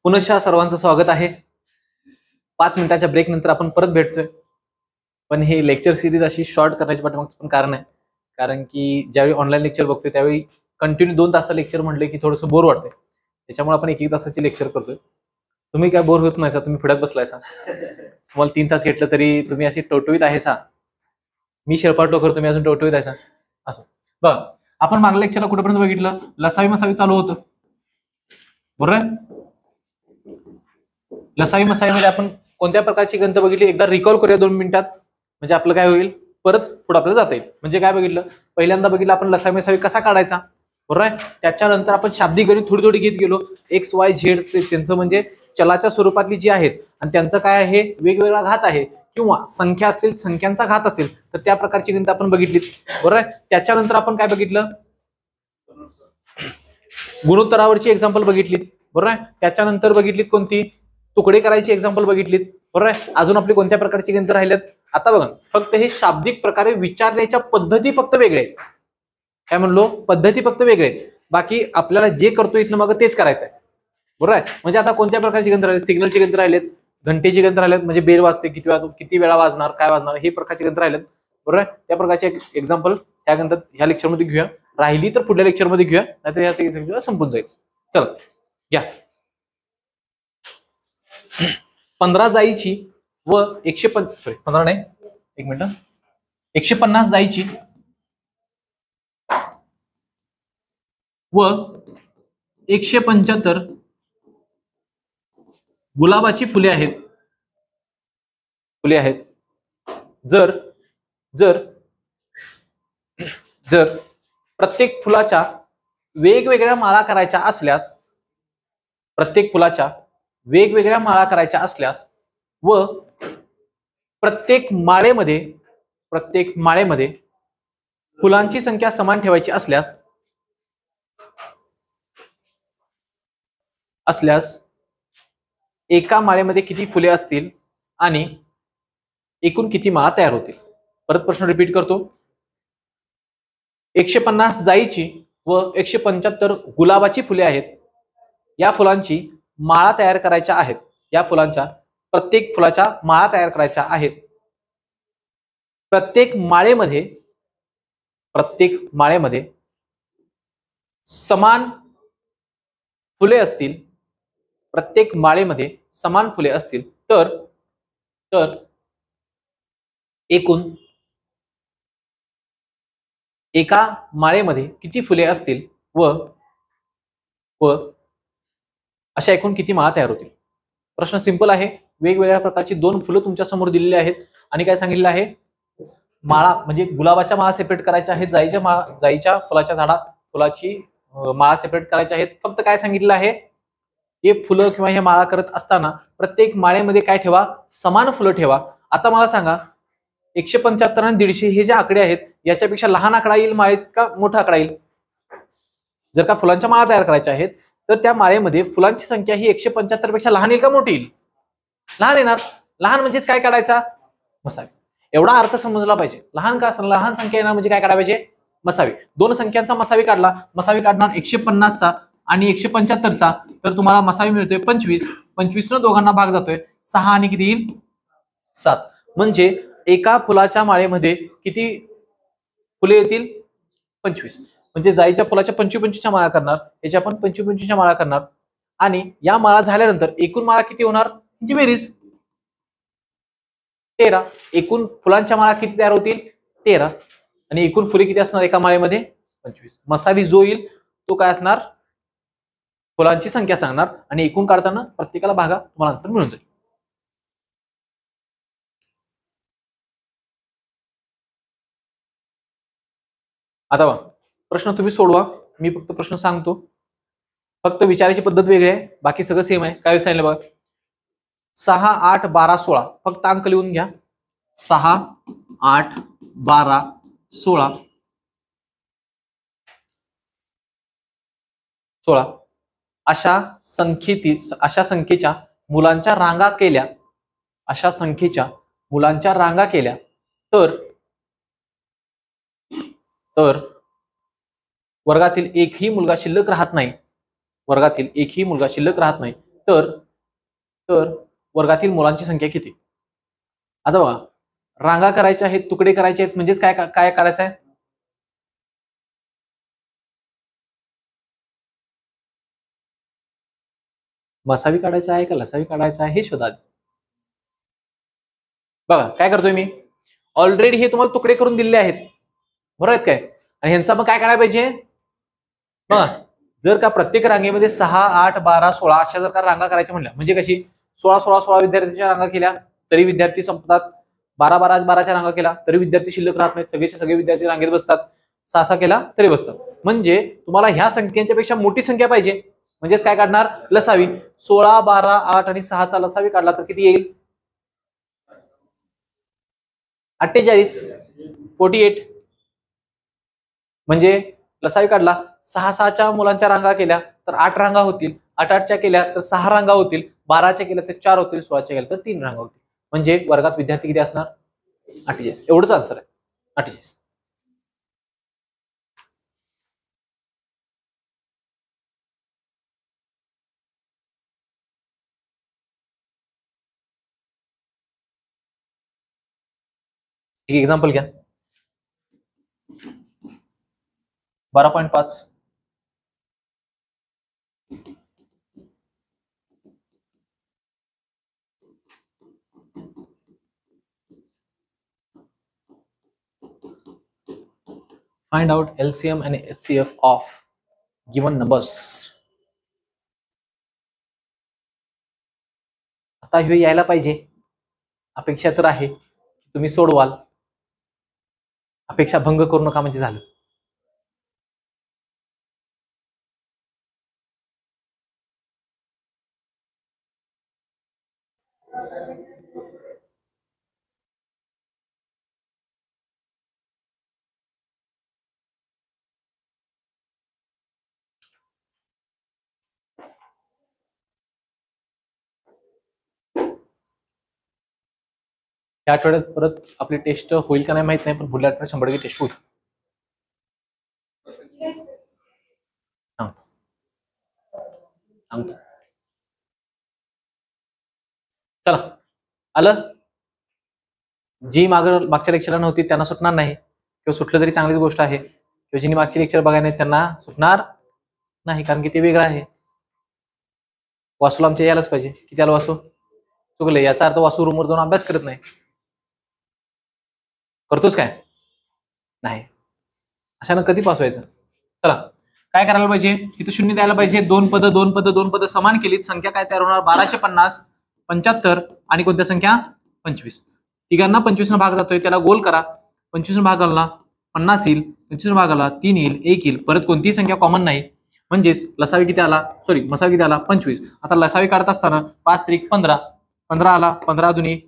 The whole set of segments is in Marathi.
पुनश्च सर्वांचं स्वागत आहे. 5 मिनिटाच्या ब्रेक नंतर आपण परत भेटतोय. पण हे लेक्चर सिरीज अशी शॉर्ट करण्याच्या पाठीमागचं पण कारण आहे, कारण की ज्यावेळी ऑनलाईन लेक्चर बघतोय त्यावेळी कंटिन्यू 2 तास लेक्चर म्हटले की थोडंसं बोर वाटतंय. त्याच्यामुळे आपण 1-1 तासाची लेक्चर करतोय. तुम्ही काय बोर होत नाहीसा, तुम्ही फिरत बसलायसा. तुम्हाला 3 तास घेतलं तरी तुम्ही अशी टवटवीत आहेसा. मी शेळपाट करतो, तुम्ही अजून टवटवीत आहेसा. असं बघा, आपण मागल्या लेक्चरला कुठेपर्यंत बघितलं? लसावी मसावी चालू होतं, बरोबर आहे? लसावी मसावीमध्ये आपण कोणत्या प्रकारची गणितं बघितली एकदा रिकॉल करूया 2 मिनिटात, म्हणजे आपलं काय होईल, परत पुढे आपल्याला जाता येईल. म्हणजे काय बघितलं? पहिल्यांदा बघितलं आपण लसावी मसावी कसा काढायचा, बरोबर आहे? त्याच्यानंतर आपण शाब्दिक गणित थोडी थोडी घेत गेलो. एक्स वाय झेड त्यांचं म्हणजे चलाच्या स्वरूपातली जी आहेत आणि त्यांचं काय आहे, वेगवेगळा घात आहे किंवा संख्या असतील, संख्यांचा घात असेल तर त्या प्रकारची गणितं आपण बघितली, बरोबर आहे? त्याच्यानंतर आपण काय बघितलं? गुणोत्तरावरची एक्झाम्पल बघितली, बरोबर आहे? त्याच्यानंतर बघितलीत कोणती? तुकडे करायची एक्झाम्पल बघितलीत, बरोबर आहे? अजून आपली कोणत्या प्रकारची गणितं राहिल्यात? आता बघा, फक्त हे शाब्दिक प्रकारे विचारण्याच्या पद्धती फक्त वेगळे आहेत. काय म्हणलो? पद्धती फक्त वेगळे आहेत. बाकी आपल्याला जे करतो इथनं मग तेच करायचं आहे, बरोबर आहे? म्हणजे आता कोणत्या प्रकारची गणितं राहिली? सिग्नलची गणितं राहिलेत, घंटेची गणितं राहिलेत, म्हणजे बेल वाजते किती वेळा वाजणार, काय वाजणार, हे प्रकारची गणितं राहिलेत, बरोबर आहे? त्या प्रकारचे एक्झाम्पल ह्या गणितात ह्या लेक्चरमध्ये घेऊया. राहिली तर पुढल्या लेक्चरमध्ये घेऊया, नाहीतर ह्या संपून जाईल. चला घ्या. 15 जाईची व 15 नाही, 1 मिनिट, 150 जाईची व 175 गुलाबाची फुले आहेत. जर जर जर प्रत्येक फुलाच्या वेगवेगळ्या माळा करायच्या असल्यास, व प्रत्येक माळेमध्ये फुलांची संख्या समान ठेवायची असल्यास एका माळेमध्ये किती फुले असतील आणि एकूण किती माळा तयार होतील? परत प्रश्न रिपीट करतो. 150 जाईची व 175 गुलाबाची फुले आहेत. या फुलांची माळा तयार करायच्या आहेत. प्रत्येक फुलाच्या माळा तयार करायच्या आहेत. प्रत्येक माळेमध्ये समान फुले असतील, तर एकूण एका माळेमध्ये किती फुले असतील व अशा एकूण किती माळा तयार होतील? प्रश्न सिंपल आहे. वेगवेगळ्या प्रकारची 2 फुलं तुमच्या समोर दिलेली आहेत आणि काय सांगितलं आहे? माळा म्हणजे गुलाबाच्या माळा सेपरेट करायच्या आहेत, जाईच्या फुलाची माळा सेपरेट करायच्या आहेत. फक्त काय सांगितलं आहे? हे फुलं किंवा हे माळा करत असताना प्रत्येक माळेमध्ये काय ठेवा? समान फुलं ठेवा. आता मला सांगा, 175 आणि 150 हे जे आकडे आहेत याच्यापेक्षा लहान आकडा येईल माळेत का मोठा आकडा येईल? जर का फुलांच्या माळा तयार करायच्या आहेत तर त्या माळेमध्ये फुलांची संख्या ही 175 पेक्षा लहान येईल का मोठी येईल? लहान येणार. लहान म्हणजेच काय काढायचा? मसावी. एवढा अर्थ समजला पाहिजे. लहान संख्या येणार म्हणजे काय काढायला पाहिजे? मसावी. 2 संख्यांचा मसावी काढणार 150चा आणि 175चा, तर तुम्हाला मसावी मिळतोय 25. 25 न दोघांना भाग जातोय 6 आणि किती येईल? 7. म्हणजे एका फुलाच्या माळेमध्ये किती फुले येतील? 25. म्हणजे जाईच्या फुलाच्या 25-25च्या माळा करणार, याच्या पण 25-25च्या माळा करणार आणि या माळा झाल्यानंतर एकूण माळा किती होणार? म्हणजे बेरीज 13. एकूण फुलांच्या माळा किती तयार होतील? 13. आणि एकूण फुले किती असणार एका माळेमध्ये? 25. मसावी जो येईल तो काय असणार? फुलांची संख्या सांगणार आणि एकूण काढताना प्रत्येकाला भागा, तुम्हाला आन्सर मिळून जाईल. आता प्रश्न तुम्ही सोडवा, मी फक्त प्रश्न सांगतो. फक्त विचारायची पद्धत वेगळी आहे, बाकी सगळं सेम आहे. काय सांगितलं बघा? 6, 8, 12, 16. फक्त अंक लिहून घ्या. 6, 8, 12, 16. अशा संख्येच्या मुलांच्या रांगा केल्या तर वर्गातील एकही मुलगा शिल्लक राहत नाही तर तर वर्गातील मुलांची संख्या किती? आता बघा, रांगा करायच्या आहेत, तुकडे करायचे आहेत, म्हणजेच काय काय करायचं आहे? मसावी काढायचा आहे का लसावी काढायचा आहे हे शोधा. बघा काय करतोय मी, ऑलरेडी हे तुम्हाला तुकडे करून दिलेले आहेत, बरोबर आहेत काय? आणि ह्यांचा मग काय करायला पाहिजे बघा, जर का प्रत्येक रांगेमध्ये 6, 8, 12, 16 अशा जर का रांगा करायच्या म्हणल्या, म्हणजे कशी 16 विद्यार्थ्यांच्या रांगा केल्या तरी विद्यार्थी संपतात, 12च्या रांगा केला तरी विद्यार्थी शिल्लक राहत नाहीत, सगळे विद्यार्थी रांगेत बसतात, 6 केला तरी बसतात. म्हणजे तुम्हाला ह्या संख्यांच्या पेक्षा मोठी संख्या पाहिजे, म्हणजेच काय काढणार? लसावी. 16, 12, 8 आणि 6चा लसावी काढला तर किती येईल? 48, 48. म्हणजे लसावी काढला, 6च्या मुलांच्या रांगा केल्या तर 8 रांगा होतील, 8च्या केल्या तर 6 रांगा होतील, 12च्या केल्या तर 4 होतील, 16च्या केल्या तर 3 रांगा होतील. म्हणजे वर्गात विद्यार्थी किती असणार? 48. एवढंच आन्सर आहे, 48. एक एक्झाम्पल घ्या. 12.5. Find out LCM and HCF of given numbers. आता हे यायला पाहिजे, अपेक्षा तर आहे तुम्ही सोडवाल, अपेक्षा भंग करू नका म्हणजे झालं. या आठवड्यात परत आपली टेस्ट होईल का नाही माहित नाही, पण पुढल्या आठवड्यात 100% टेस्ट होईल. सांगतो. चला आलं. जी मागच्या लेक्चरला नव्हती त्यांना सुटणार नाही, किंवा सुटलं तरी चांगलीच गोष्ट आहे, किंवा जिने मागची लेक्चर बघायला नाही त्यांना सुटणार नाही, कारण की ते वेगळं आहे. वासूला आमच्या यायलाच पाहिजे. किती आलं वासू? चुकलं. याचा अर्थ वासू रूमवर जाऊन अभ्यास करत नाही. करतोच काय? नाही. अशानं कधी पास व्हायचं? चला काय करायला पाहिजे, इथं 0 द्यायला पाहिजे. 2 पद समान केलीत, संख्या काय तयार होणार? 1250, 75 आणि कोणत्या संख्या? 25. तिघांना 25 भाग जातोय, त्याला गोल करा. 25 भागाला 50 येईल, 25 भागाला 3 येईल, 1 येईल. परत कोणतीही संख्या कॉमन नाही, म्हणजेच लसावी किती आला? मसावी किती आला? 25. आता लसावी काढत असताना 5 त्रिक 15, 15 आला, 15 दुनी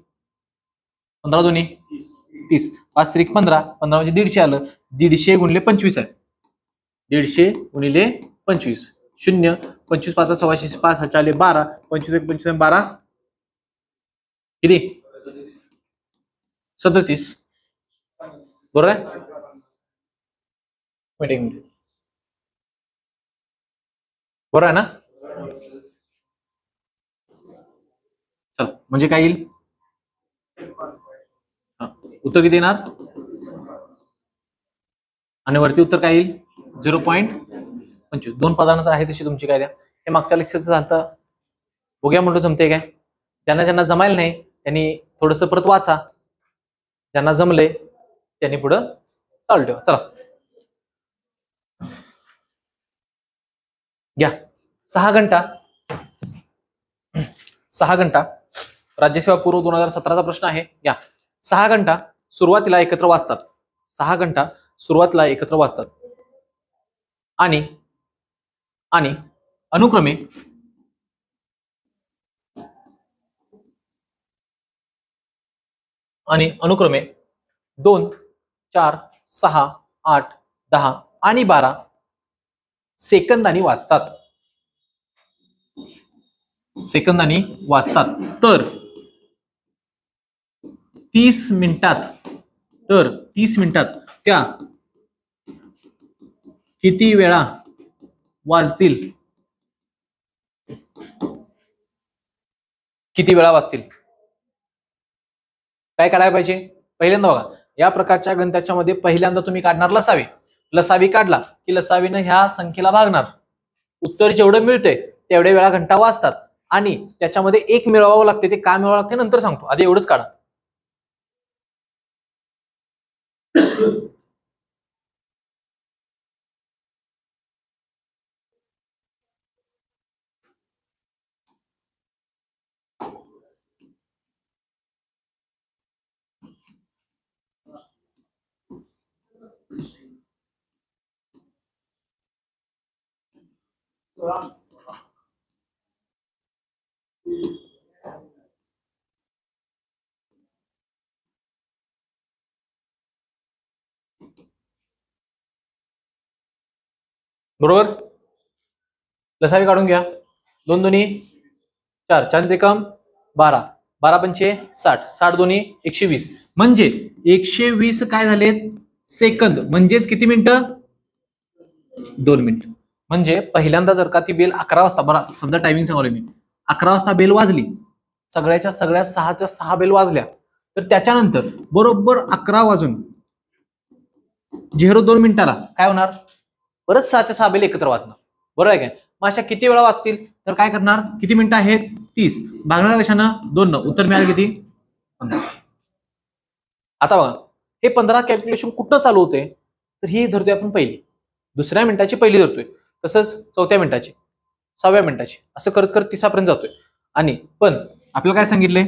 30, 5 त्रिक 15, 15 म्हणजे 150 आलं. 150 गुणिले 25 आहे, 150 गुणिले 25, 0, 25 5 6 5 4 12, 25 1 25 12 किती? 37. बरोबर आहे? बरोबर आहे ना? चल म्हणजे काय येईल? उत्तर किती येणार? आणि वरती उत्तर काय येईल? 0.25. 2 पदानंतर आहे तशी तुमची काय द्या. हे मागच्या लेक्चरचं झालं, बघूया म्हणतो जमते काय. ज्यांना जमायला नाही त्यांनी थोडस परत वाचा, ज्यांना जमले त्यांनी पुढं चालू ठेवा. चला घ्या. 6 घंटा राज्यसेवा पूर्व 2017चा प्रश्न आहे. घ्या. 6 घंटा सुरुवातीला एकत्र वाचतात, 6 घंटा सुरुवातीला एकत्र वाचतात आणि अनुक्रमे अनुक्रमे 2, 4, 6, 8, 10 आणि 12 सेकंदांनी वाचतात. तर 30 मिनिटात त्या किती वेळा वाजतील? किती वेळा वाजतील? काय काढायला पाहिजे? पहिल्यांदा बघा, या प्रकारच्या गणिताच्या मध्ये पहिल्यांदा तुम्ही काढणार लसावी. लसावी काढला की लसावीनं ह्या संख्येला भागणार. उत्तर जेवढं मिळतंय तेवढ्या वेळा घंटा वाजतात आणि त्याच्यामध्ये एक मिळवावं लागते. ते काय मिळवावं लागते नंतर सांगतो, आधी एवढंच काढा. बरोबर, लसावी काढून घ्या. 2 दुनी 4, 4 त्रिकम 12, 12 पंचे 60, 60 दोन्ही 120. म्हणजे 120 काय झालेत सेकंद, म्हणजेच किती मिनिटं? 2 मिनिट. म्हणजे पहिल्यांदा जर का ती बेल 11 वाजता, बरं समजा टायमिंग सांगलोय मी, 11 वाजता बेल वाजली, सगळ्याच्या सगळ्या 6च्या 6 बेल वाजल्या, तर त्याच्यानंतर बरोबर 11 वाजून 02 मिनिटाला काय होणार? परत 6च्या 6 बेल एकत्र वाजणार. बरोबर आहे काय? मग अशा किती वेळा वाजतील? तर काय करणार? किती मिनिटं आहेत? 30. भागणार कशानं? 2 न. उत्तर मिळालं किती? 15. आता बघा, हे 15 कॅल्क्युलेशन कुठं चालू होते? तर ही धरतोय आपण पहिली, दुसऱ्या मिनिटाची पहिली धरतोय, तसंच चौथ्या मिनिटाची, 6व्या मिनिटाची, असं करत करत 30 पर्यंत जातोय. आणि पण आपल्याला काय सांगितले?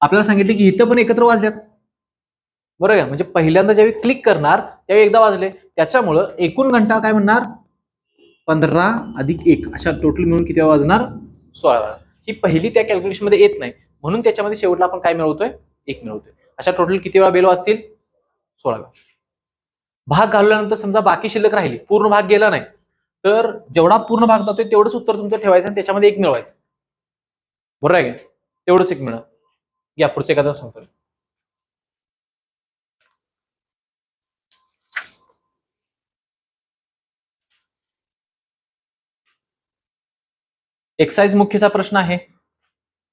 आपल्याला सांगितले की इथं पण एकत्र वाजल्यात. बरोबर आहे? म्हणजे पहिल्यांदा ज्यावेळी क्लिक करणार त्यावेळी एकदा वाजले, त्याच्यामुळं एकूण घंटा काय म्हणणार? 15 अधिक 1, अशा टोटल मिळून किती वाजणार? 16 वेळा. ही पहिली त्या कॅल्क्युलेशन मध्ये येत नाही, म्हणून त्याच्यामध्ये शेवटला आपण काय मिळवतोय? 1 मिळवतोय. अशा टोटल किती वेळा बेल वाजतील? 16 वेळा. भाग घालवल्यानंतर समजा बाकी शिल्लक राहिली, पूर्ण भाग गेला नाही, तर जेवढा पूर्ण भाग जातोय तेवढंच उत्तर तुमचं ठेवायचं आणि त्याच्यामध्ये 1 मिळवायचं. बरोबर आहे का? तेवढंच 1 मिळणार. या पुढचं एखादं सांगतो. एक्साइज मुख्यचा प्रश्न आहे.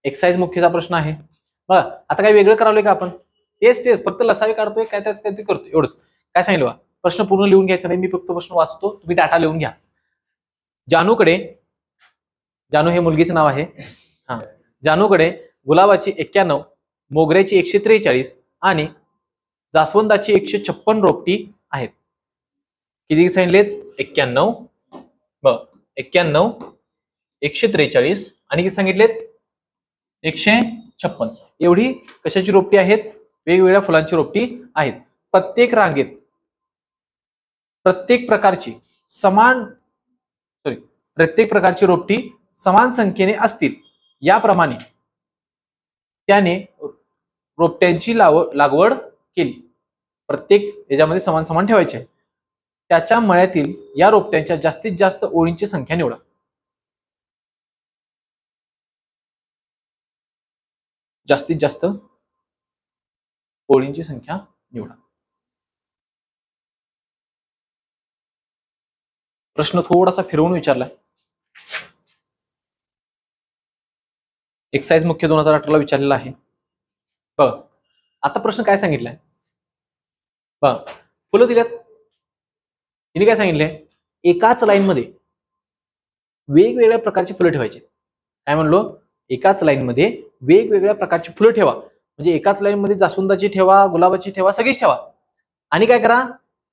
एक्साइज मुख्यचा प्रश्न आहे. बघा, आता काही वेगळं करावलंय का आपण? तेच फक्त लसावी काढतोय, काय त्यात काय ते करतोय, एवढंच. काय सांगितलं बघा, प्रश्न पूर्ण लिहून घ्यायचा नाही, मी फक्त प्रश्न वाचतो, तुम्ही डाटा लिहून घ्या. जानूकडे, जानू हे मुलगीचं नाव आहे, हा, जानूकडे गुलाबाची 91, मोगऱ्याची 143 आणि जास्वंदाची 156 रोपटी आहेत. किती सांगितलेत? 91, बघ 91, 143 आणि किती सांगितलेत? 156. एवढी कशाची रोपटी आहेत? वेगवेगळ्या फुलांची रोपटी आहेत. प्रत्येक रांगेत प्रत्येक प्रकारची रोपटी समान संख्येने असतील, याप्रमाणे त्याने रोपट्यांची लागवड केली. प्रत्येक याच्यामध्ये समान समान ठेवायचे आहे. त्याच्या मळ्यातील या रोपट्यांच्या जास्तीत जास्त ओळींची संख्या निवडा. जास्तीत जास्त ओळींची संख्या निवडा. प्रश्न थोडासा फिरवून विचारलाय. एक्साइज मुख्य 2018 ला विचारलेला आहे. बघ, आता प्रश्न काय सांगितलाय? बघ, फुलं दिल्यात, तिने काय सांगितलंय? एकाच लाईन मध्ये वेगवेगळ्या प्रकारची फुलं ठेवायची. काय म्हणलो? एकाच लाईन मध्ये वेगवेगळ्या प्रकारची फुलं ठेवा. म्हणजे एकाच लाईन मध्ये जास्वंदाची ठेवा, गुलाबाची ठेवा, सगळीच ठेवा. आणि काय करा?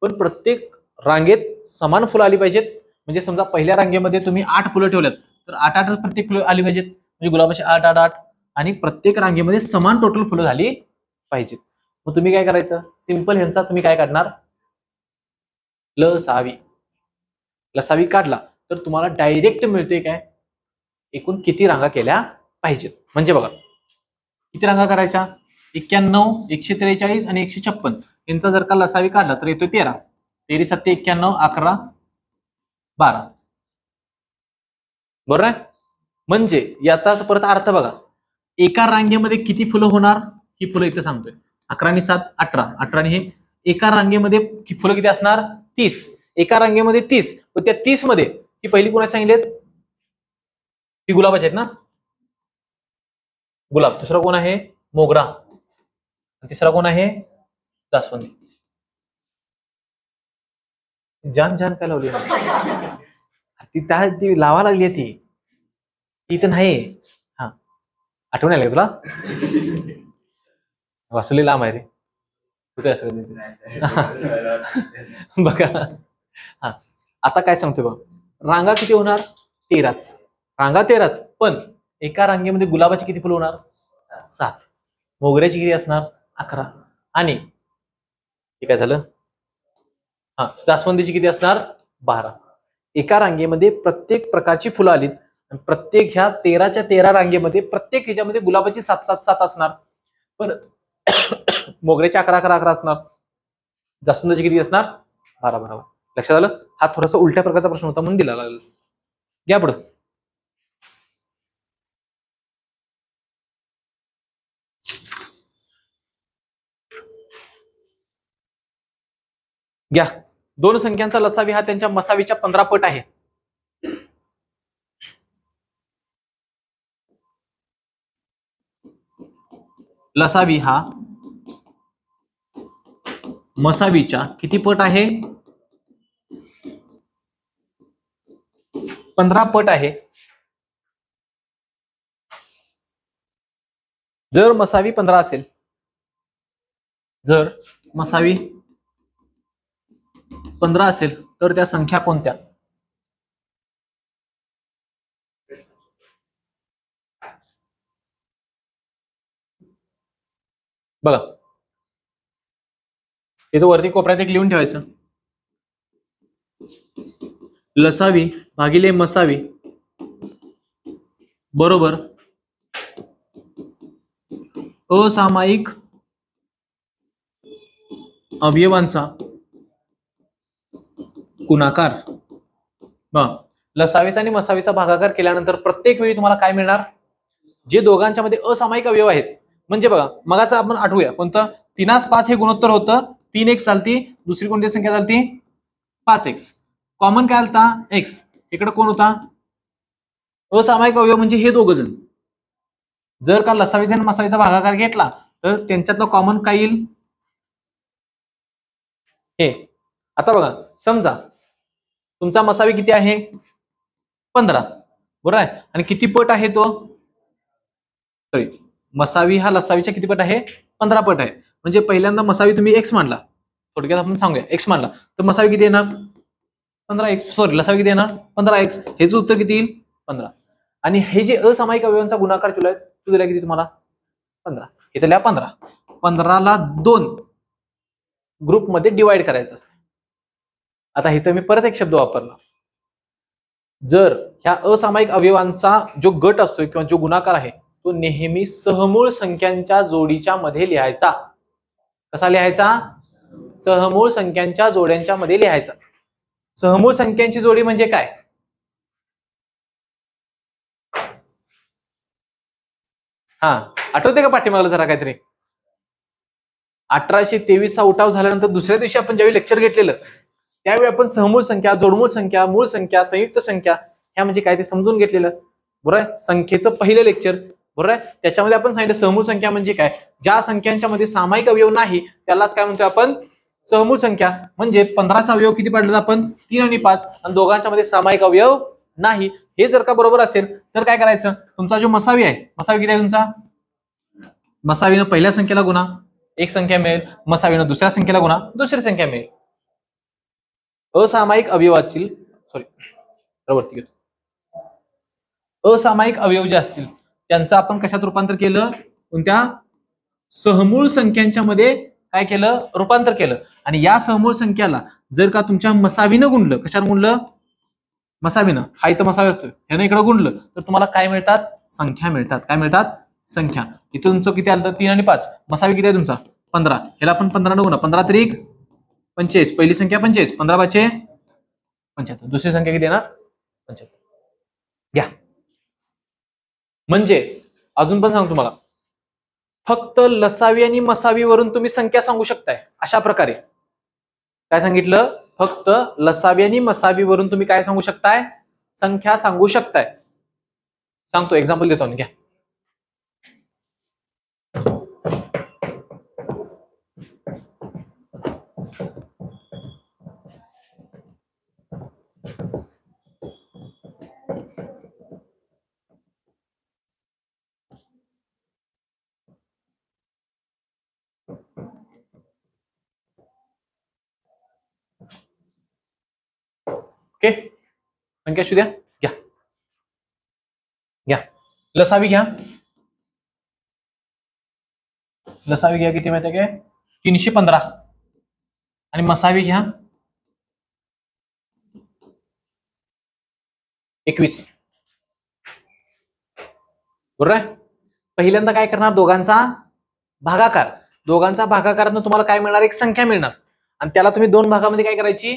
पण प्रत्येक रांगेत समान फुलं आली पाहिजेत. म्हणजे समजा पहिल्या रांगेमध्ये तुम्ही 8 फुलं ठेवल्यात, तर 8 प्रत्येक फुलं आली पाहिजेत. म्हणजे गुलाबाची 8, 8, 8 आणि प्रत्येक रांगेमध्ये समान टोटल फुलं झाली पाहिजेत. मग तुम्ही काय करायचं? सिंपल ह्यांचा तुम्ही काय काढणार? लसावी. लसावी काढला तर तुम्हाला डायरेक्ट मिळते काय? एकूण किती रांगा केल्या पाहिजेत. म्हणजे बघा, किती रांगा करायच्या? 91, 143 आणि 156. यांचा जर का लसावी काढला तर येतोय 13. 13 7 91, 11 12. बरोबर आहे? म्हणजे याचाच परत अर्थ बघा, एका रांगेमध्ये किती फुलं होणार ही फुलं इथे सांगतोय. 11 आणि 7 18, 18 आणि हे एका रांगेमध्ये फुलं किती असणार? 30. एका रांगेमध्ये 30. पण त्या 30 मध्ये ही पहिली कोणाची सांगितलेत? ही गुलाबाची आहेत ना, गुलाब. दुसरा कोण आहे? मोगरा. तिसरा कोण आहे? जास्वंदी. जान जान काय लावली ती लावा लागली ती तर नाही. हा, आठवण आली तुला? वासुली लांब आहे रे कुठे असं बघा. हा, आता काय सांगतोय बघ, रांगा किती होणार? 13च रांगा, 13च. पण एका रांगेमध्ये गुलाबाची किती फुलं होणार? 7. मोगऱ्याची किती असणार? 11. आणि हे काय झालं? हा, जास्वंदीची किती असणार? 12. एका रांगेमध्ये प्रत्येक प्रकारची फुलं आलीत, प्रत्येक ह्या 13च्या 13 रांगेमध्ये प्रत्येक ह्याच्यामध्ये गुलाबाची 7 असणार. पण मोगऱ्याची 11 असणार. जास्वंदीची किती असणार? 12. लक्षात आलं? हा थोडासा उलट्या प्रकारचा प्रश्न होता म्हणून दिला लागला. घ्या पुढं. घ्या, 2 संख्यांचा लसावी हा त्यांच्या मसावीच्या 15 पट आहे. लसावी हा मसावीच्या किती पट आहे? 15 पट आहे. जर मसावी 15 असेल, जर मसावी 15 असेल तर त्या संख्या कोणत्या? बघा, इथं वरती कोपऱ्यात एक लिहून ठेवायचं, लसावी भागिले मसावी बरोबर असामायिक अवयवांचा गुणाकार. लसावीचा आणि मसावीचा भागाकार केल्यानंतर प्रत्येक वेळी तुम्हाला काय मिळणार? जे दोघांच्या मध्ये असामायिक अवयव आहेत. म्हणजे बघा, मगाचं आपण आठवूया, कोणतं? 3x5 हे गुणोत्तर होतं. 3x चालती, दुसरी कोणती संख्या चालती? 5x. कॉमन काय आलता? x. इकडे कोण होता? असामायिक अवयव म्हणजे हे दोघ जण. जर का लसावीचा आणि मसावीचा भागाकार घेतला तर त्यांच्यातलं कॉमन काय येईल? हे. आता बघा, समजा तुमचा मसावी किती आहे? 15. बरोबर आहे. आणि किती पट आहे तो? सॉरी, मसावी हा लसावीच्या किती पट आहे? 15 पट आहे. म्हणजे पहिल्यांदा मसावी तुम्ही x मानला, थोडक्यात आपण सांगूया x मानला, तर मसावी किती येणार? 15x. सॉरी, लसावी किती येणार? 15x. हेच उत्तर किती येईल? 15. आणि हे जे असामायिक अवयवांचा गुणाकार दिलाय तो दिला किती तुम्हाला? 15. इथे लिहा 15. 15ला 2 ग्रुप मध्ये डिवाइड करायचं असतं. आता इथं मी परत एक शब्द वापरला, जर ह्या असामायिक अवयवांचा जो गट असतो किंवा जो गुणाकार आहे तो नेहमी सहमूळ संख्यांच्या जोडीच्या मध्ये लिहायचा. कसा लिहायचा? सहमूळ संख्यांच्या जोड्यांच्या मध्ये लिहायचा. सहमूळ संख्यांची जोडी म्हणजे काय? हा, आठवते का पाठीमागला जरा काहीतरी? 1823 हा उठाव झाल्यानंतर दुसऱ्या दिवशी आपण ज्यावेळी लेक्चर घेतलेलं त्यावेळी आपण सहमूळ संख्या, जोडमूळ संख्या, मूळ संख्या, संयुक्त संख्या ह्या म्हणजे काय ते समजून घेतलेलं. बरोबर आहे? संख्येचं पहिलं लेक्चर. बरोबर आहे? त्याच्यामध्ये आपण सांगितलं सहमूळ संख्या म्हणजे काय? ज्या संख्यांच्या मध्ये सामायिक अवयव नाही त्यालाच काय म्हणतो आपण? सहमूळ संख्या. म्हणजे 15चा अवयव किती पडला आपण? 3 आणि 5. आणि दोघांच्या मध्ये सामायिक अवयव नाही. हे जर का बरोबर असेल तर काय करायचं? तुमचा जो मसावी आहे, मसावी किती आहे तुमचा? मसावीनं पहिल्या संख्येला गुणा, एक संख्या मिळेल. मसावीनं दुसऱ्या संख्येला गुणा, दुसरी संख्या मिळेल. असामायिक अवयवाची असामायिक अवयव जे असतील त्यांचं आपण कशात रूपांतर केलं? कोणत्या? सहमूळ संख्यांच्या मध्ये काय केलं? रूपांतर केलं. आणि या सहमूळ संख्याला जर का तुमच्या मसावीनं गुणलं, कशात गुणलं? मसावीनं. हा इथं मसावी असतो, ह्यानं इकडे गुणलं तर तुम्हाला काय मिळतात? संख्या मिळतात. काय मिळतात? संख्या. इथं तुमचं किती आलं? 3 आणि 5. मसावी किती आहे तुमचा? 15. ह्याला आपण 15 न गुणा. 15 त्रिक 45. पहिली संख्या 45. 15 5 75. दुसरी संख्या किती येणार? 75. घ्या. म्हणजे अजून पण सांगतो तुम्हाला, फक्त लसावी आणि मसावीवरून तुम्ही संख्या सांगू शकताय. अशा प्रकारे काय सांगितलं? फक्त लसावी आणि मसावीवरून तुम्ही काय सांगू शकताय? संख्या सांगू शकताय. सांगतो, एक्झाम्पल देतो घ्या. ओके, संख्या शोधा. घ्या घ्या, लसावी घ्या. लसावी घ्या किती माहिती आहे काय? 315. आणि मसावी घ्या 21. बरोबर आहे. पहिल्यांदा काय करणार, दोघांचा भागाकार. दोघांचा भागाकारानं तुम्हाला काय मिळणार, एक संख्या मिळणार. आणि त्याला तुम्ही दोन भागामध्ये काय करायची,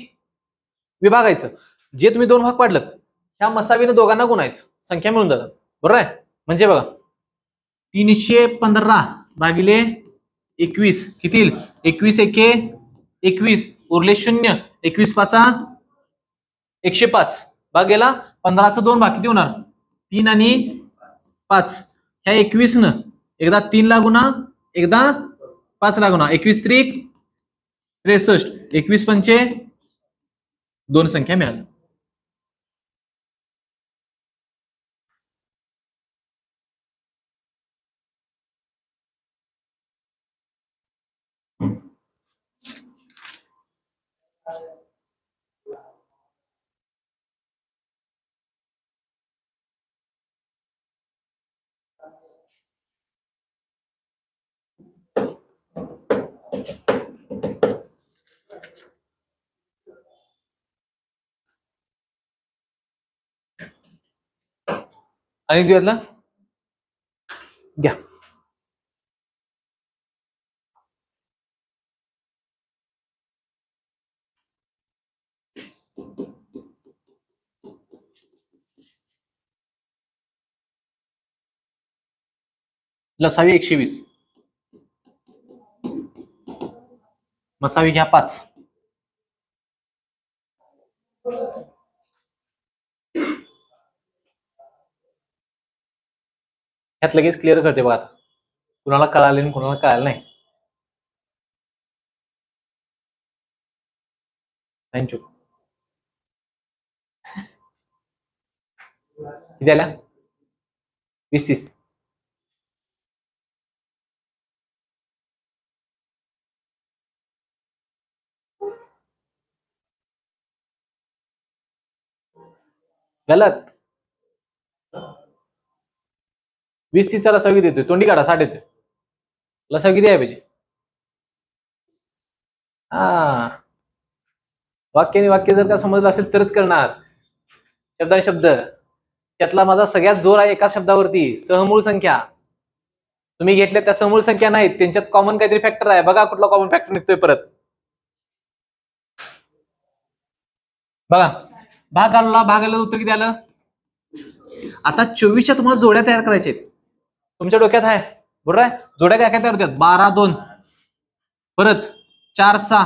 विभागायचं. जे तुम्ही दोन भाग पाडलं ह्या मसावीने दोघांना गुणायचं, संख्या मिळून जातात. बरोबर आहे. म्हणजे बघा 315 भागिले 21 किती येईल, 21 एके 21 उरले 0, 21 पाचा 105. भाग गेला 15चा 2 भाग किती होणार, 3 आणि 5. ह्या 21 न एकदा 3 ला गुणा, एकदा 5 ला गुणा. 21 त्रिक 63, 21 पंचे 2 संख्या मिळाल्या. आणि दिवसला घ्या. लसावी 120, मसावी घ्या 5. ह्यात लगेच क्लिअर करते बघा. आता कुणाला कळाले आणि कुणाला कळालं नाही. थँक्यू. किती आल्या, 20-30. गलत. 20-30 चा लसावी देतोय, तोंडी काढा 60 येतोय. लसावी किती आहे पाहिजे. हा, वाक्याने वाक्य जर का समजलं असेल तरच करणार. शब्दाने शब्द, त्यातला माझा सगळ्यात जोर आहे एका शब्दावरती, सहमूळ संख्या. तुम्ही घेतल्या त्या सहमूळ संख्या नाहीत, त्यांच्यात कॉमन काहीतरी फॅक्टर आहे. बघा कुठला कॉमन फॅक्टर निघतोय परत. बघा भाग आला, भाग आलं उत्तर किती आलं. आता 24च्या तुम्हाला जोड्या तयार करायच्या आहेत. तुमच्या डोक्यात आहे, बरोबर आहे. जोड्या काय काय तयार होत्यात, 12-2 परत 4-6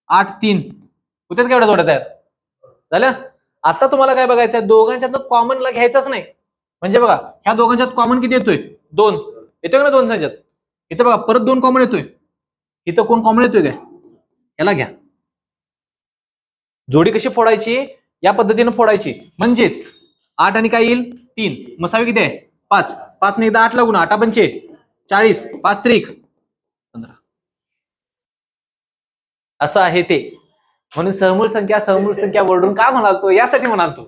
8-3 होत्यात. केवढ्या जोड्या तयार झाल्या. आता तुम्हाला काय बघायचं आहे, दोघांच्यातलं कॉमनला घ्यायचंच नाही. म्हणजे बघा ह्या दोघांच्यात कॉमन किती येतोय, 2 येतोय का ना 2 संख्यात. इथं बघा परत 2 कॉमन येतोय. इथं कोण कॉमन येतोय काय, याला घ्या. जोडी कशी फोडायची, या पद्धतीने फोडायची. म्हणजेच 8 आणि काय येईल 3, मसावी किती आहे 5. 5 ने एकदा 8 ला गुणा, 8 पंचे 40, 5 त्रिक 15. असं आहे ते. म्हणून सहमूळ संख्या वरडून का म्हणालतो, यासाठी म्हणालतो.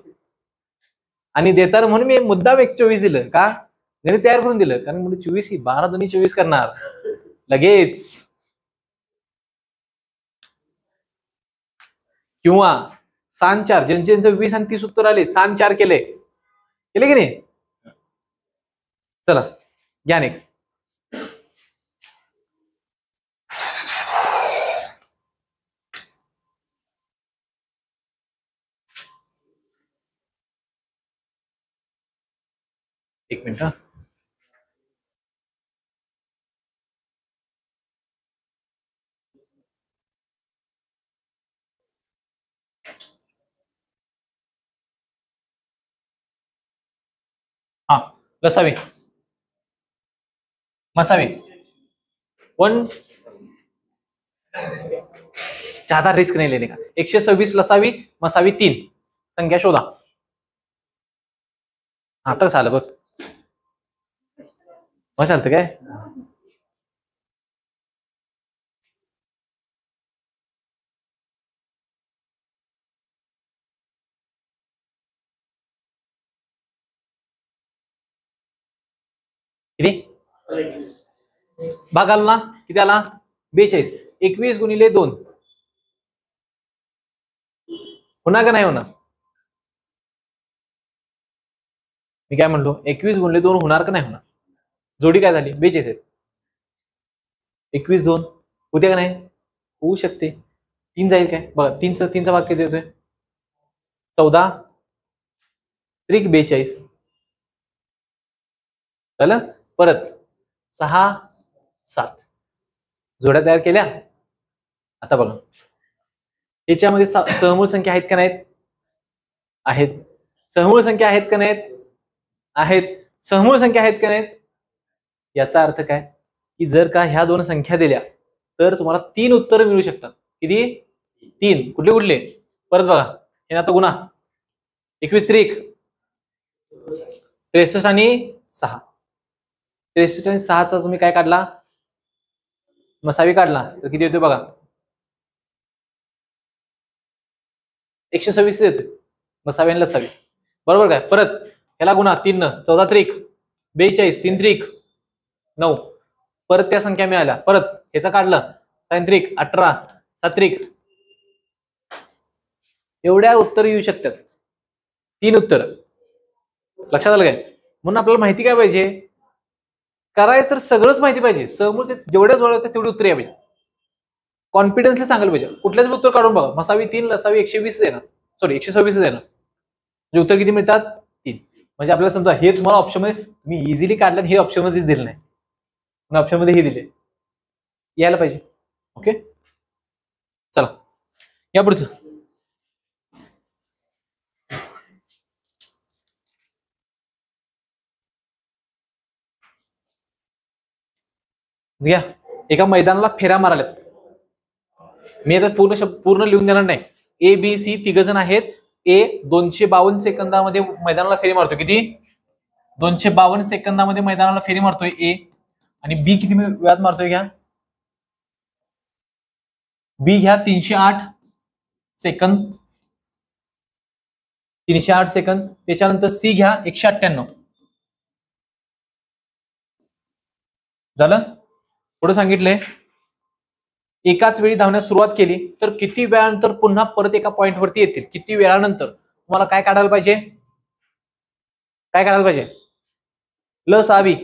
आणि देताना म्हणून मी मुद्दाम 124 दिलं का, गणित तयार करून दिलं. कारण म्हणजे 24 ही 12 2 24 करणार लगेच. किंवा 6-4, ज्यांचे 20 आणि 30 उत्तर आले 6-4 केले की नाही. चला घ्या नेक्स्ट. एक मिनिट. लसावी मसावी 1 ज्यादा रिस्क नहीं लेने का. 126 लसावी मसावी 3 संख्या शोधा. आता कसं आलं बघ. मग चालतं काय. किती भाग आला ना. किती आला 42. 21 गुणिले 2 होणार का नाही होणार. मी काय म्हणलो 21 गुणिले 2 होणार का नाही होणार. जोडी काय झाली 42 आहेत. 21 2 उद्या का नाही होऊ शकते. 3 जाईल काय बघा. 3चा भाग किती येतोय 14 त्रिक 42 झालं. परत 6 7 जोड्या तयार केल्या. आता बघा याच्यामध्ये सहमूळ संख्या आहेत का नाहीत. आहेत. सहमूळ संख्या आहेत का नाहीत. आहेत. सहमूळ संख्या आहेत का नाहीत. याचा अर्थ काय की जर का ह्या दोन संख्या दिल्या तर तुम्हाला 3 उत्तर मिळू शकतात. किती 3 कुठले कुठले. परत बघा हे आता गुणा 21 त्रिक 63 आणि 6. 63 आणि 6चा तुम्ही काय काढला मसावी काढला तर किती येतोय बघा 126 येतोय मसावी आणि लसावी. बरोबर काय. परत ह्याला गुणा 3 न 14 त्रिक 42 3 त्रिक 9. परत त्या संख्या मिळाल्या. परत ह्याचा काढलं 6 त्रिक 18 7 त्रिक. एवढ्या उत्तर येऊ शकतात. 3 उत्तर लक्षात आलं काय. म्हणून आपल्याला माहिती काय पाहिजे करायचं तर सगळंच माहिती पाहिजे. समोर जेवढ्या जोड्या होत्या तेवढी उत्तर यायला पाहिजे. कॉन्फिडन्सली सांगायला पाहिजे. कुठल्याच उत्तर काढून बघा मसावी 3 लसावी 120 आहे ना. सॉरी 126 आहे ना. म्हणजे उत्तर किती मिळतात 3. म्हणजे आपल्याला समजा हे तुम्हाला ऑप्शन मध्ये तुम्ही इझिली काढलं हे ऑप्शन मध्येच दिलं नाही. ऑप्शन मध्ये हे दिले यायला पाहिजे. ओके चला या पुढचं. घ्या एका मैदानाला फेऱ्या मारायला. मी आता पूर्ण लिहून देणार नाही. ए बी सी तिघ जण आहेत. ए 252 सेकंदामध्ये मैदानाला फेरी मारतोय. किती 252 सेकंदामध्ये मैदानाला फेरी मारतोय ए. आणि बी किती वेळात मारतोय घ्या. बी घ्या 308 सेकंद. 308 सेकंद. त्याच्यानंतर सी घ्या 198. झालं. पुढे सांगितलंय एकाच वेळी धावण्यास सुरुवात केली तर किती वेळानंतर पुन्हा परत एका पॉइंट वरती येतील. किती वेळानंतर तुम्हाला काय काढायला पाहिजे. काय काढायला पाहिजे लसावी.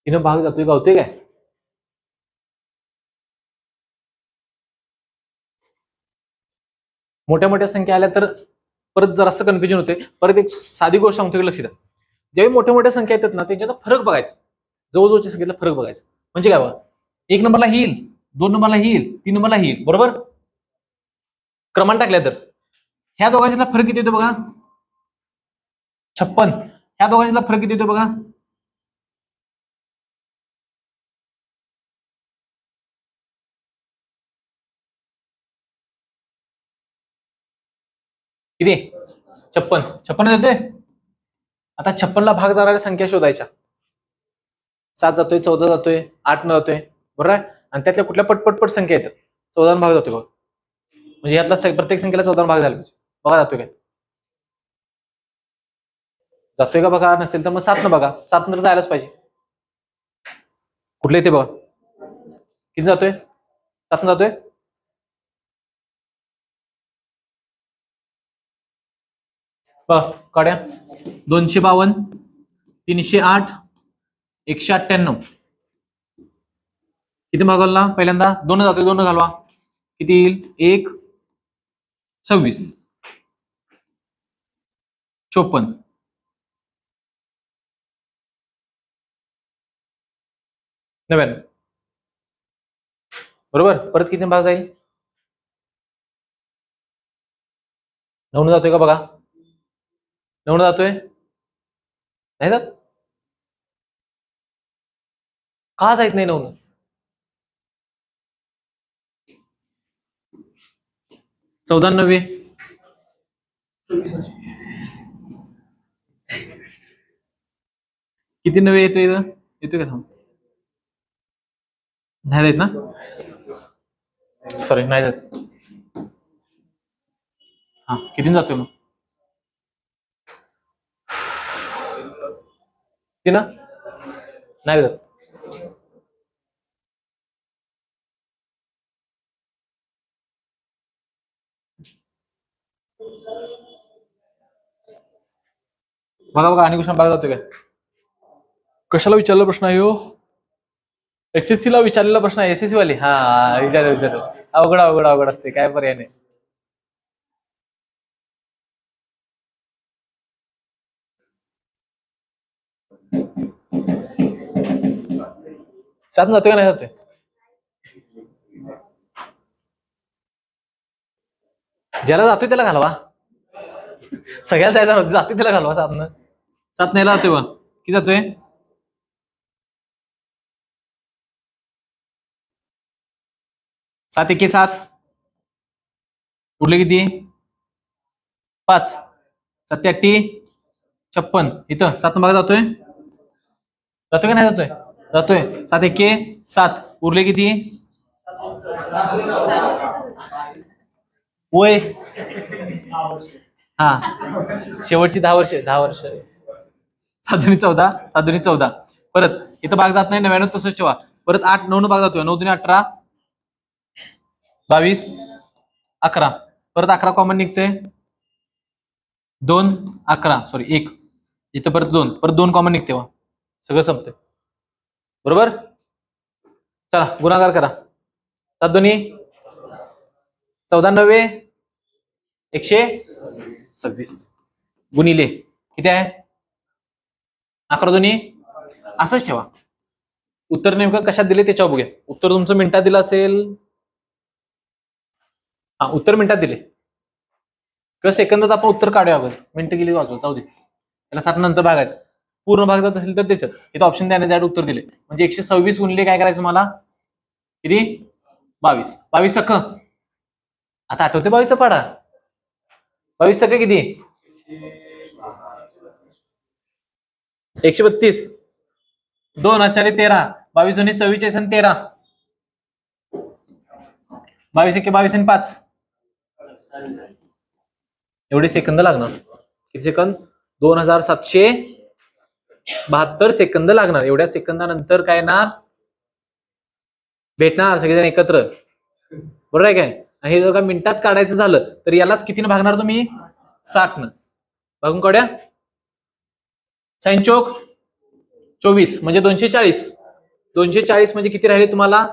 तिनं भाग जातोय गावते काय. मोठ्या मोठ्या संख्या आल्या तर परत जरासं कन्फ्युजन होते. परत एक साधी गोष्ट सांगतो लक्षात द्या. ज्यावेळी मोठ्या मोठ्या संख्या येतात ना त्यांच्यात फरक बघायचा. जवळजवळच्या संख्येला फरक बघायचा. म्हणजे काय बघा 1 नंबरला येईल 2 नंबरला येईल 3 नंबरला येईल. बरोबर क्रमांक टाकल्या तर ह्या दोघांच्यातला फरक किती येतो बघा 56. ह्या दोघांच्यातला फरक किती येतो बघा किती 56 येतोय. आता 56ला भाग जाणाऱ्या संख्या शोधायच्या. 7 जातोय 14 जातोय 8 न जातोय. बरोबर आहे. आणि त्यातल्या कुठल्या पटपट संख्या येतात 14 भाग जातोय बघा. म्हणजे यातला प्रत्येक संख्येला 14 भाग झाला पाहिजे. बघा जातोय काय जातोय का बघा. नसेल तर मग 7 न बघा. 7 नंतर जायलाच पाहिजे. कुठले येते बघा किती जातोय 7 न जातोय. काढ्या. 252, 308, 198. किती भागवला पहिल्यांदा? 2 जातो, 2 घालवा. किती येईल? 1 26 54. बरोबर. परत किती भाग जाईल? 9 जातोय का बघा? 9 जातोय? नाही जात? का जात नाही 9? 14 किती 9 येतोय इथं? येतोय का? थांब, नाही जात ना? सॉरी, नाही जात. हा, किती जातोय मग? किती ना? नाही जात. बघा बघा, आणि क्वेश्चन बघा जातोय काय? कशाला विचारला प्रश्न आहे हो? SSC ला विचारलेला प्रश्न आहे. SSC वाली. हा, विचार. अवघड असते, काय पर्याय नाही. सात जातोय का नाही जातोय? ज्याला जातोय त्याला घालवा. सगळ्याला जायला जातोय त्याला घालवा. 7 नाही जातोय बा. किती जातोय? 7 एके 7. उरले किती? 5. 7 8 56. इथं 7 भाग जातोय का नाही जातोय? जातोय. 7 एके 7. उरले किती? वय. हा, शेवटची 10 वर्ष. 7 दुनी 14. 7 दुनी 14. परत इथं भाग जात नाही. 99 तसंच ठेवा. परत 8 9 भाग जातोय. 9 दुनी 18, 22, 11. परत 11 कॉमन निघते. 2 11, सॉरी 1. इथं परत 2, परत 2 कॉमन निघते. सगळं संपते. बरोबर. चला गुणाकार करा. 7 दुनी 14 9 126 गुणिले किती आहे? 11 दुनी. असंच ठेवा. उत्तर नेमकं कशात दिले त्याच्यावर बघूया. उत्तर तुमचं मिनिटात दिलं असेल. हा, उत्तर मिनिटात दिले किंवा सेकंदात आपण उत्तर काढूया. अगोदर मिनिटं गेली वाजवत जाऊ दे. त्याला 7 नंतर भागायचं. पूर्ण भाग जात असेल तर त्याच्यात इथं ऑप्शन द्याने द्याड उत्तर दिले. म्हणजे 126 गुणिले काय करायचं मला? किती? 22. 22 सख. आता आठवते 22चा पाडा. 22 सख किती? 132. 2 4 13. 22 दुनी 44 आणि 13. 22 एके 22 आणि 5. एवढे सेकंद लागणार. किती सेकंद? 2772 सेकंद लागणार. एवढ्या सेकंदानंतर काय येणार? भेटणार सगळेजण एकत्र. बरोबर आहे काय? आणि हे जर का मिनिटात काढायचं झालं तर यालाच कितीनं भागणार तुम्ही? 60 न. भागून काढ्या. 6 चौक 24 म्हणजे 240. 240 म्हणजे किती राहिले तुम्हाला?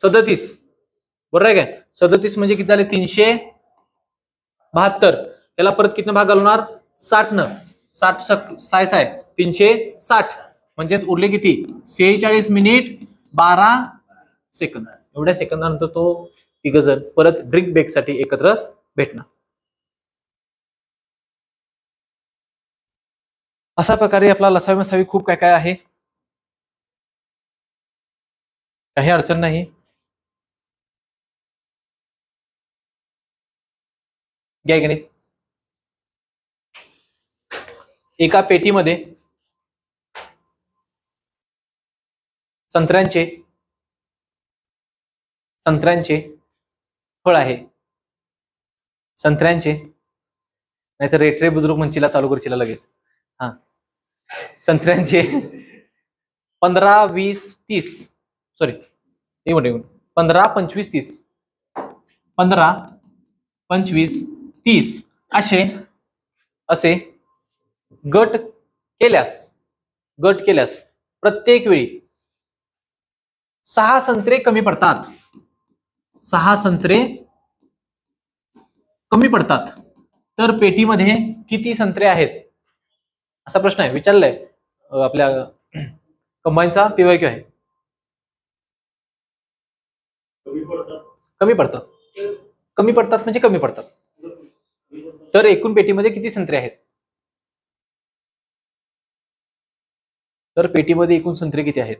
37. बरोबर आहे काय? 37 म्हणजे किती झाले? 372. याला परत किती भाग घालवणार? 60 न. 60 आहे 360 म्हणजेच उरले किती? 46 मिनिट 12 सेकंद. एवढ्या सेकंदानंतर तो तिघजण परत ड्रिंक ब्रेक साठी एकत्र भेटणार. अशा प्रकारे आपला लसावी मसावी खूप काय काय आहे. काही अडचण नाही. घ्या गणित. एका पेटीमध्ये संत्र्यांचे फळ आहे. संत्र्यांचे नाहीतर रेटरे बुजुर्ग मंचीला चालू करशील लगेच. हा, संत्र्यांचे 15 20 30 सॉरी 15 25 30 15 25 30 असे असे गट केल्यास प्रत्येक वेळी 6 संत्रे कमी पडतात. 6 संत्रे कमी पडतात तर पेटीमध्ये किती संत्रे आहेत असा प्रश्न आहे. विचारलाय आपल्या कंबाईनचा PYQ आहे. कमी पडतात म्हणजे कमी पडतात. तर एकूण पेटीमध्ये किती संत्रे आहेत? तर पेटीमध्ये एकूण संत्रे किती आहेत?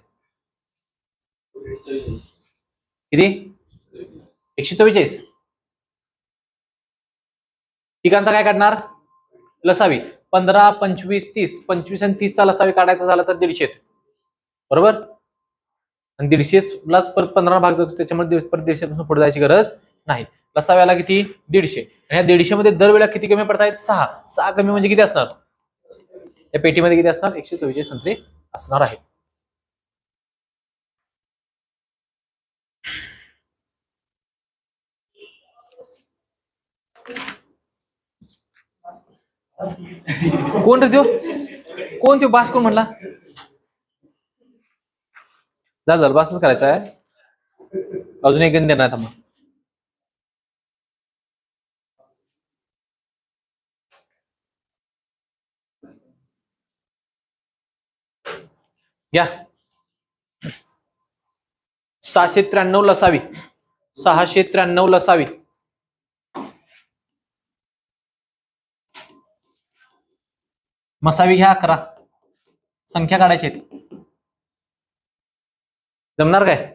किती? 144. तिघांचा काय काढणार? लसावी. 15, 25, 30. 25 आणि 30 चा लसावी काढायचा झाला तर 150 येतो. बरोबर. आणि 150 लाच परत 15 भाग जातो, त्याच्यामुळे परत 150 पासून पुढे जायची गरज नाही. लसाव्याला किती? 150. आणि या 150 मध्ये दरवेळेला किती कमी पडतायत? 6 कमी म्हणजे किती असणार? या पेटीमध्ये किती असणार? 144 संत्रे असणार आहेत. कोण रे त्यो? कोण त्यो? बास कोण म्हणला? झालं बासच करायचा आहे. अजून एक गण देणार थांबा. या 693 लसावी. 693 लसावी. मसावी घ्या 11. संख्या काढायची आहेत. जमणार काय?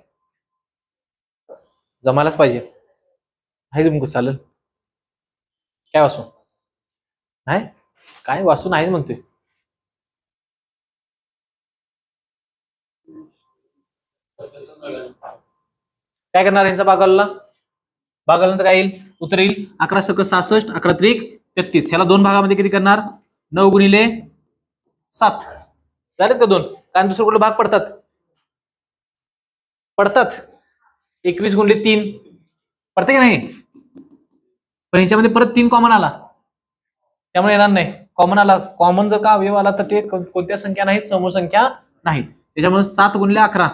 जमायलाच पाहिजे. आहे तुमకు चालेल काय वासू? नाही काय वासू नाही म्हणतोय. काय करणार यांचा भागाला? भागानंतर काय येईल? उत्तर येईल 11 × 66, 11 × 3 33. ह्याला दोन भागामध्ये किती करणार? 9 × 7 झालेत का दोन? कारण दुसरं कुठला भाग पडतात 21 × 3 पडते की नाही? पण ह्याच्यामध्ये परत 3 कॉमन आला त्यामुळे येणार नाही. कॉमन आला, कॉमन जर का अवयव आला तर ते कोणत्या संख्या नाहीत? समूह संख्या नाहीत. त्याच्यामुळे 7 × 11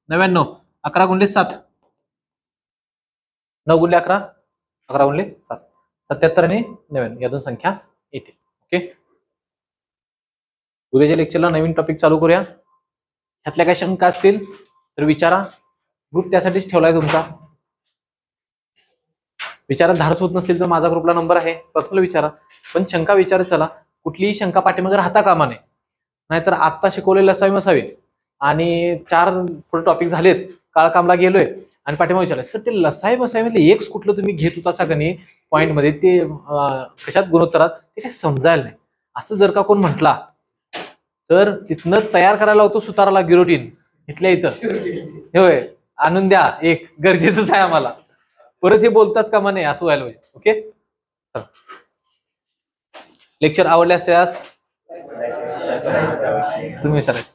99. 11 × 7 9 × 11 11 × 7 77 आणि 99 या दोन संख्या येतील. ओके. उद्याच्या लेक्चरला नवीन टॉपिक चालू करूया. ह्यातल्या काही शंका असतील तर विचारा. ग्रुप त्यासाठीच ठेवलाय तुमचा. विचारात धाडस होत नसेल तर माझा ग्रुपला नंबर आहे, पर्सनल विचारा. पण शंका विचारत चला. कुठलीही शंका पाठीमागे राहता कामा नये. नाहीतर आत्ता शिकवलेलं असावी मसावी आणि 4 पुढे टॉपिक झालेत, काळ कामला गेलोय आणि पाठीमागे विचारलं सर ते लसाई बसाईमध्ये एक्स कुठलं तुम्ही घेत होता सगळ्यांनी पॉईंट मध्ये ते कशात गुणोत्तरात ते काही समजायला नाही. असं जर का कोण म्हटला तर तिथनं तयार करायला होतो सुताराला गिरोटीन इथल्या इथं होय आणून द्या. एक गरजेचंच आहे आम्हाला. परत हे बोलताच कामा नाही असं व्हायला पाहिजे. ओके. लेक्चर आवडल्यास तुम्ही विचारायचं.